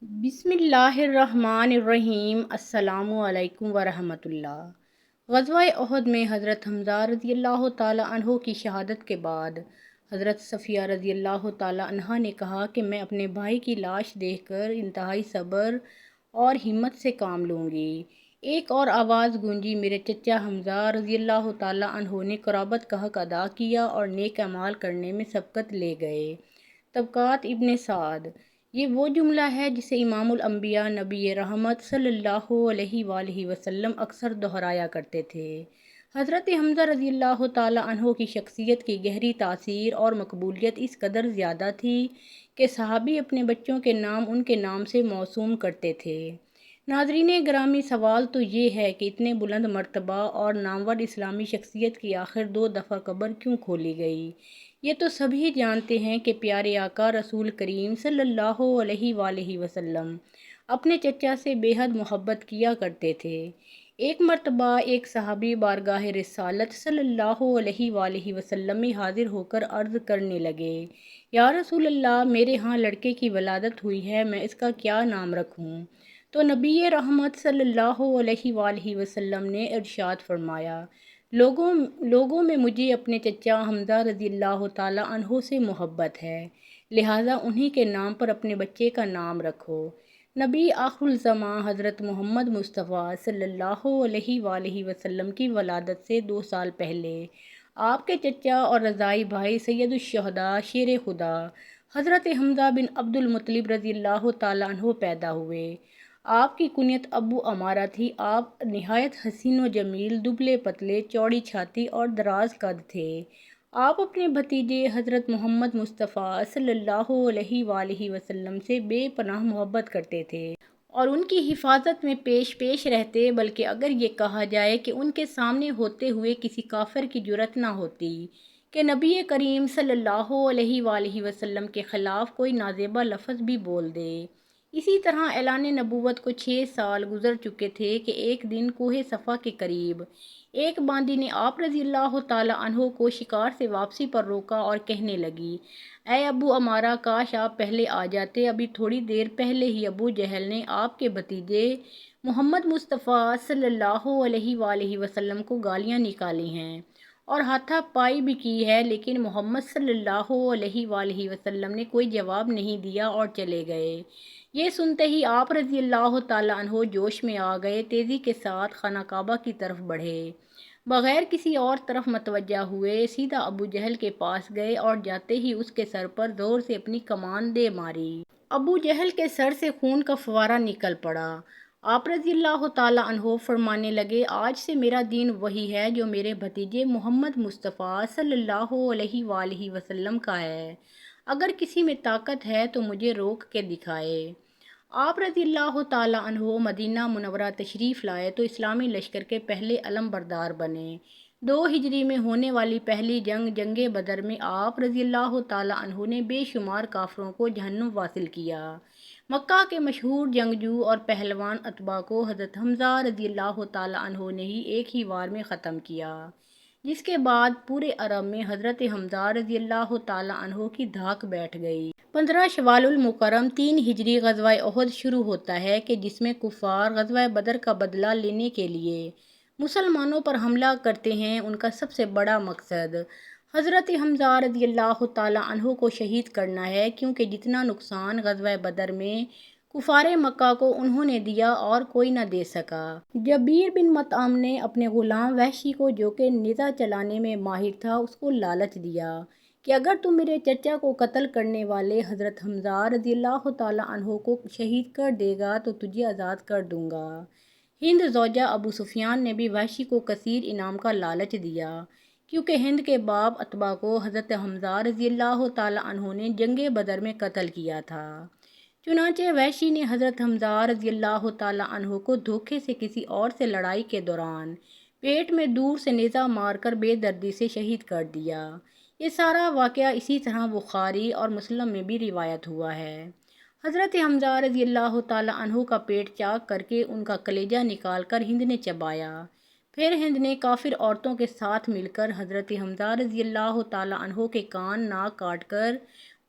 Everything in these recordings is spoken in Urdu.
بسم اللہ الرحمن الرحیم۔ السلام علیکم ورحمۃ اللہ۔ غزوہ احد میں حضرت حمزہ رضی اللہ تعالیٰ عنہ کی شہادت کے بعد حضرت صفیہ رضی اللہ تعالیٰ عنہا نے کہا کہ میں اپنے بھائی کی لاش دیکھ کر انتہائی صبر اور ہمت سے کام لوں گی۔ ایک اور آواز گونجی، میرے چچا حمزہ رضی اللہ تعالیٰ عنہ نے قرابت کا حق ادا کیا اور نیک اعمال کرنے میں سبقت لے گئے۔ طبقات ابن سعد۔ یہ وہ جملہ ہے جسے امام الانبیاء نبی رحمت صلی اللہ علیہ وآلہ وسلم اکثر دہرایا کرتے تھے۔ حضرت حمزہ رضی اللہ تعالیٰ عنہ کی شخصیت کی گہری تاثیر اور مقبولیت اس قدر زیادہ تھی کہ صحابی اپنے بچوں کے نام ان کے نام سے موسوم کرتے تھے۔ ناظرین گرامی، سوال تو یہ ہے کہ اتنے بلند مرتبہ اور نامور اسلامی شخصیت کی آخر 2 دفعہ قبر کیوں کھولی گئی؟ یہ تو سبھی جانتے ہیں کہ پیارے آقا رسول کریم صلی اللہ علیہ وآلہ وسلم اپنے چچا سے بے حد محبت کیا کرتے تھے۔ ایک مرتبہ ایک صحابی بارگاہ رسالت صلی اللہ علیہ وآلہ وسلم میں حاضر ہو کر عرض کرنے لگے، یا رسول اللہ، میرے ہاں لڑکے کی ولادت ہوئی ہے، میں اس کا کیا نام رکھوں؟ تو نبی رحمت صلی اللہ علیہ وآلہ وسلم نے ارشاد فرمایا، لوگوں میں مجھے اپنے چچا حمزہ رضی اللہ تعالیٰ عنہ سے محبت ہے، لہٰذا انہی کے نام پر اپنے بچے کا نام رکھو۔ نبی آخر الزماں حضرت محمد مصطفیٰ صلی اللہ علیہ وآلہ وسلم کی ولادت سے 2 سال پہلے آپ کے چچا اور رضائی بھائی سید الشہداء شیر خدا حضرت حمزہ بن عبد المطلب رضی اللہ تعالیٰ عنہ پیدا ہوئے۔ آپ کی کنیت ابو عمارہ تھی۔ آپ نہایت حسین و جمیل، دبلے پتلے، چوڑی چھاتی اور دراز قد تھے۔ آپ اپنے بھتیجے حضرت محمد مصطفیٰ صلی اللہ علیہ وآلہ وسلم سے بے پناہ محبت کرتے تھے اور ان کی حفاظت میں پیش رہتے، بلکہ اگر یہ کہا جائے کہ ان کے سامنے ہوتے ہوئے کسی کافر کی جرأت نہ ہوتی کہ نبی کریم صلی اللہ علیہ وآلہ وسلم کے خلاف کوئی نازیبا لفظ بھی بول دے۔ اسی طرح اعلان نبوت کو 6 سال گزر چکے تھے کہ ایک دن کوہ صفا کے قریب ایک باندی نے آپ رضی اللہ تعالیٰ عنہ کو شکار سے واپسی پر روکا اور کہنے لگی، اے ابو عمارہ، کاش آپ پہلے آ جاتے، ابھی تھوڑی دیر پہلے ہی ابو جہل نے آپ کے بھتیجے محمد مصطفیٰ صلی اللہ علیہ وآلہ وسلم کو گالیاں نکالی ہیں اور ہاتھا پائی بھی کی ہے، لیکن محمد صلی اللہ علیہ وآلہ وسلم نے کوئی جواب نہیں دیا اور چلے گئے۔ یہ سنتے ہی آپ رضی اللہ تعالیٰ عنہ جوش میں آ گئے، تیزی کے ساتھ خانہ کعبہ کی طرف بڑھے، بغیر کسی اور طرف متوجہ ہوئے سیدھا ابو جہل کے پاس گئے اور جاتے ہی اس کے سر پر زور سے اپنی کمان دے ماری۔ ابو جہل کے سر سے خون کا فوارہ نکل پڑا۔ آپ رضی اللہ تعالیٰ عنہ فرمانے لگے، آج سے میرا دین وہی ہے جو میرے بھتیجے محمد مصطفیٰ صلی اللہ علیہ وآلہ وسلم کا ہے۔ اگر کسی میں طاقت ہے تو مجھے روک کے دکھائے۔ آپ رضی اللہ تعالیٰ عنہ مدینہ منورہ تشریف لائے تو اسلامی لشکر کے پہلے علم بردار بنے۔ 2 ہجری میں ہونے والی پہلی جنگ بدر میں آپ رضی اللہ تعالیٰ عنہ نے بے شمار کافروں کو جہنم واصل کیا۔ مکہ کے مشہور جنگجو اور پہلوان اتباع کو حضرت حمزہ رضی اللہ تعالیٰ عنہ نے ہی ایک ہی وار میں ختم کیا، جس کے بعد پورے عرب میں حضرت حمزہ رضی اللہ تعالیٰ عنہ کی دھاک بیٹھ گئی۔ 15 شوال المکرم 3 ہجری غزوہ احد شروع ہوتا ہے کہ جس میں کفار غزوہ بدر کا بدلہ لینے کے لیے مسلمانوں پر حملہ کرتے ہیں۔ ان کا سب سے بڑا مقصد حضرت حمزہ رضی اللہ تعالیٰ عنہ کو شہید کرنا ہے، کیونکہ جتنا نقصان غزوہ بدر میں کفار مکہ کو انہوں نے دیا اور کوئی نہ دے سکا۔ جبیر بن مطعم نے اپنے غلام وحشی کو، جو کہ نیزہ چلانے میں ماہر تھا، اس کو لالچ دیا کہ اگر تم میرے چچا کو قتل کرنے والے حضرت حمزہ رضی اللہ تعالیٰ عنہ کو شہید کر دے گا تو تجھے آزاد کر دوں گا۔ ہند زوجہ ابو سفیان نے بھی وحشی کو کثیر انعام کا لالچ دیا، کیونکہ ہند کے باپ اتبا کو حضرت حمزہ رضی اللہ تعالیٰ عنہ نے جنگ بدر میں قتل کیا تھا۔ چنانچہ وحشی نے حضرت حمزہ رضی اللہ تعالیٰ عنہ کو دھوکے سے کسی اور سے لڑائی کے دوران پیٹ میں دور سے نیزہ مار کر بے دردی سے شہید کر دیا۔ یہ سارا واقعہ اسی طرح بخاری اور مسلم میں بھی روایت ہوا ہے۔ حضرت حمزہ رضی اللہ تعالیٰ عنہ کا پیٹ چاک کر کے ان کا کلیجہ نکال کر ہند نے چبایا۔ پھر ہند نے کافر عورتوں کے ساتھ مل کر حضرت حمزہ رضی اللہ تعالیٰ عنہ کے کان ناک کاٹ کر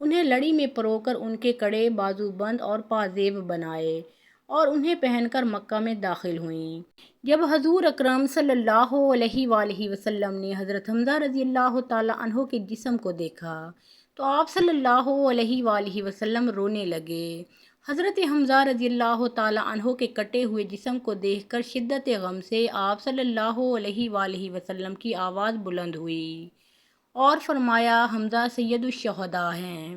انہیں لڑی میں پرو کر ان کے کڑے بازو بند اور پازیب بنائے اور انہیں پہن کر مکہ میں داخل ہوئیں۔ جب حضور اکرم صلی اللہ علیہ وآلہ وسلم نے حضرت حمزہ رضی اللہ تعالیٰ عنہ کے جسم کو دیکھا تو آپ صلی اللہ علیہ وآلہ وسلم رونے لگے۔ حضرت حمزہ رضی اللہ تعالیٰ عنہ کے کٹے ہوئے جسم کو دیکھ کر شدت غم سے آپ صلی اللہ علیہ وآلہ وسلم کی آواز بلند ہوئی اور فرمایا، حمزہ سید الشہداء ہیں۔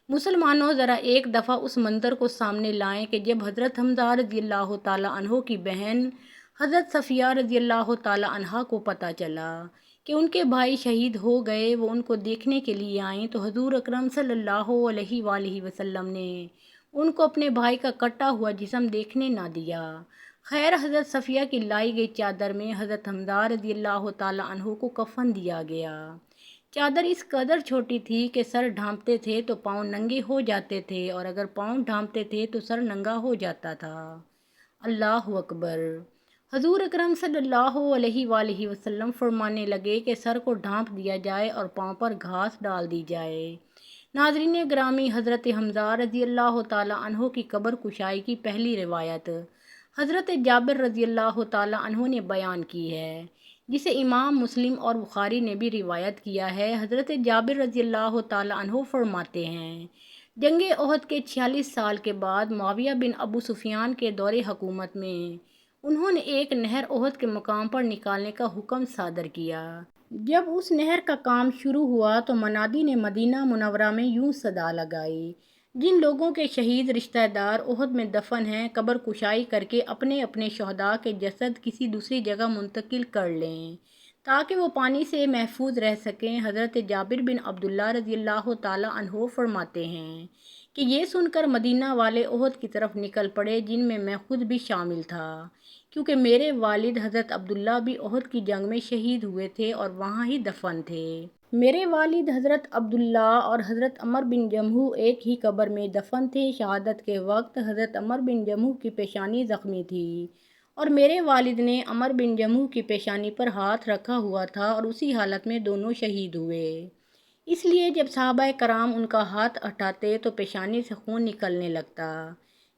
مسلمانوں ذرا ایک دفعہ اس منظر کو سامنے لائیں کہ جب حضرت حمزہ رضی اللہ تعالیٰ عنہ کی بہن حضرت صفیہ رضی اللہ تعالیٰ عنہا کو پتہ چلا کہ ان کے بھائی شہید ہو گئے، وہ ان کو دیکھنے کے لیے آئیں تو حضور اکرم صلی اللہ علیہ وآلہ وسلم نے ان کو اپنے بھائی کا کٹا ہوا جسم دیکھنے نہ دیا۔ خیر، حضرت صفیہ کی لائی گئی چادر میں حضرت حمزہ رضی اللہ تعالیٰ عنہ کو کفن دیا گیا۔ چادر اس قدر چھوٹی تھی کہ سر ڈھانپتے تھے تو پاؤں ننگے ہو جاتے تھے اور اگر پاؤں ڈھانپتے تھے تو سر ننگا ہو جاتا تھا۔ اللہ اکبر۔ حضور اکرم صلی اللہ علیہ وآلہ وسلم فرمانے لگے کہ سر کو ڈھانپ دیا جائے اور پاؤں پر گھاس ڈال دی جائے۔ ناظرین گرامی، حضرت حمزہ رضی اللہ تعالیٰ عنہ کی قبر کشائی کی پہلی روایت حضرت جابر رضی اللہ تعالیٰ عنہ نے بیان کی ہے، جسے امام مسلم اور بخاری نے بھی روایت کیا ہے۔ حضرت جابر رضی اللہ تعالیٰ عنہ فرماتے ہیں، جنگ احد کے 46 سال کے بعد معاویہ بن ابو سفیان کے دور حکومت میں انہوں نے ایک نہر احد کے مقام پر نکالنے کا حکم صادر کیا۔ جب اس نہر کا کام شروع ہوا تو منادی نے مدینہ منورہ میں یوں صدا لگائی، جن لوگوں کے شہید رشتہ دار احد میں دفن ہیں، قبر کشائی کر کے اپنے اپنے شہداء کے جسد کسی دوسری جگہ منتقل کر لیں تاکہ وہ پانی سے محفوظ رہ سکیں۔ حضرت جابر بن عبداللہ رضی اللہ تعالیٰ عنہ فرماتے ہیں کہ یہ سن کر مدینہ والے احد کی طرف نکل پڑے، جن میں میں خود بھی شامل تھا، کیونکہ میرے والد حضرت عبداللہ بھی احد کی جنگ میں شہید ہوئے تھے اور وہاں ہی دفن تھے۔ میرے والد حضرت عبداللہ اور حضرت عمر بن جموح ایک ہی قبر میں دفن تھے۔ شہادت کے وقت حضرت عمر بن جموح کی پیشانی زخمی تھی اور میرے والد نے عمر بن جموح کی پیشانی پر ہاتھ رکھا ہوا تھا اور اسی حالت میں دونوں شہید ہوئے۔ اس لیے جب صحابہ کرام ان کا ہاتھ ہٹاتے تو پیشانی سے خون نکلنے لگتا،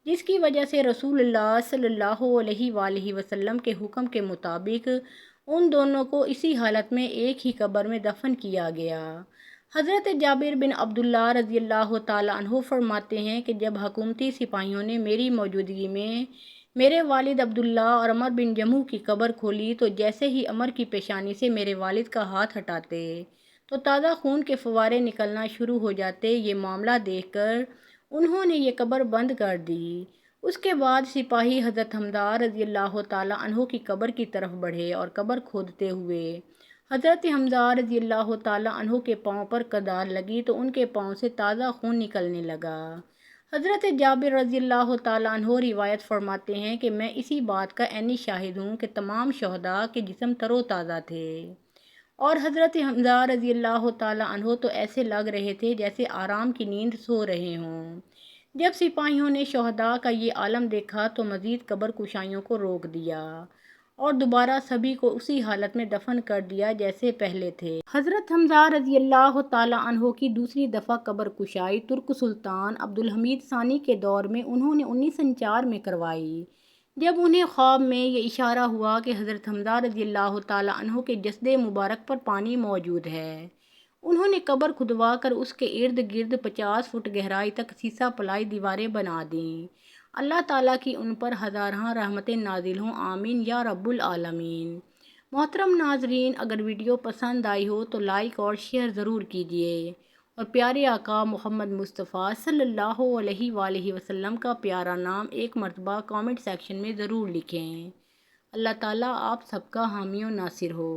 جس کی وجہ سے رسول اللہ صلی اللہ علیہ وآلہ وسلم کے حکم کے مطابق ان دونوں کو اسی حالت میں ایک ہی قبر میں دفن کیا گیا۔ حضرت جابر بن عبداللہ رضی اللہ تعالیٰ عنہ فرماتے ہیں کہ جب حکومتی سپاہیوں نے میری موجودگی میں میرے والد عبداللہ اور عمر بن جموح کی قبر کھولی تو جیسے ہی عمر کی پیشانی سے میرے والد کا ہاتھ ہٹاتے تو تازہ خون کے فوارے نکلنا شروع ہو جاتے۔ یہ معاملہ دیکھ کر انہوں نے یہ قبر بند کر دی۔ اس کے بعد سپاہی حضرت حمزہ رضی اللہ تعالیٰ عنہ کی قبر کی طرف بڑھے اور قبر کھودتے ہوئے حضرت حمزہ رضی اللہ تعالیٰ عنہ کے پاؤں پر کدال لگی تو ان کے پاؤں سے تازہ خون نکلنے لگا۔ حضرت جابر رضی اللہ تعالیٰ عنہ روایت فرماتے ہیں کہ میں اسی بات کا عینی شاہد ہوں کہ تمام شہداء کے جسم تر و تازہ تھے اور حضرت حمزہ رضی اللہ تعالیٰ عنہ تو ایسے لگ رہے تھے جیسے آرام کی نیند سو رہے ہوں۔ جب سپاہیوں نے شہداء کا یہ عالم دیکھا تو مزید قبر کشائیوں کو روک دیا اور دوبارہ سبھی کو اسی حالت میں دفن کر دیا جیسے پہلے تھے۔ حضرت حمزہ رضی اللہ تعالیٰ عنہ کی دوسری دفعہ قبر کشائی ترک سلطان عبد الحمید ثانی کے دور میں انہوں نے 1904 میں کروائی، جب انہیں خواب میں یہ اشارہ ہوا کہ حضرت حمزہ رضی اللہ تعالیٰ عنہ کے جسد مبارک پر پانی موجود ہے۔ انہوں نے قبر کھدوا کر اس کے ارد گرد 50 فٹ گہرائی تک سیسہ پلائی دیواریں بنا دیں۔ اللہ تعالیٰ کی ان پر ہزارہاں رحمتیں نازل ہوں، آمین یا رب العالمین۔ محترم ناظرین، اگر ویڈیو پسند آئی ہو تو لائک اور شیئر ضرور کیجیے اور پیارے آقا محمد مصطفیٰ صلی اللہ علیہ وآلہ وسلم کا پیارا نام ایک مرتبہ کامنٹ سیکشن میں ضرور لکھیں۔ اللہ تعالیٰ آپ سب کا حامی و ناصر ہو۔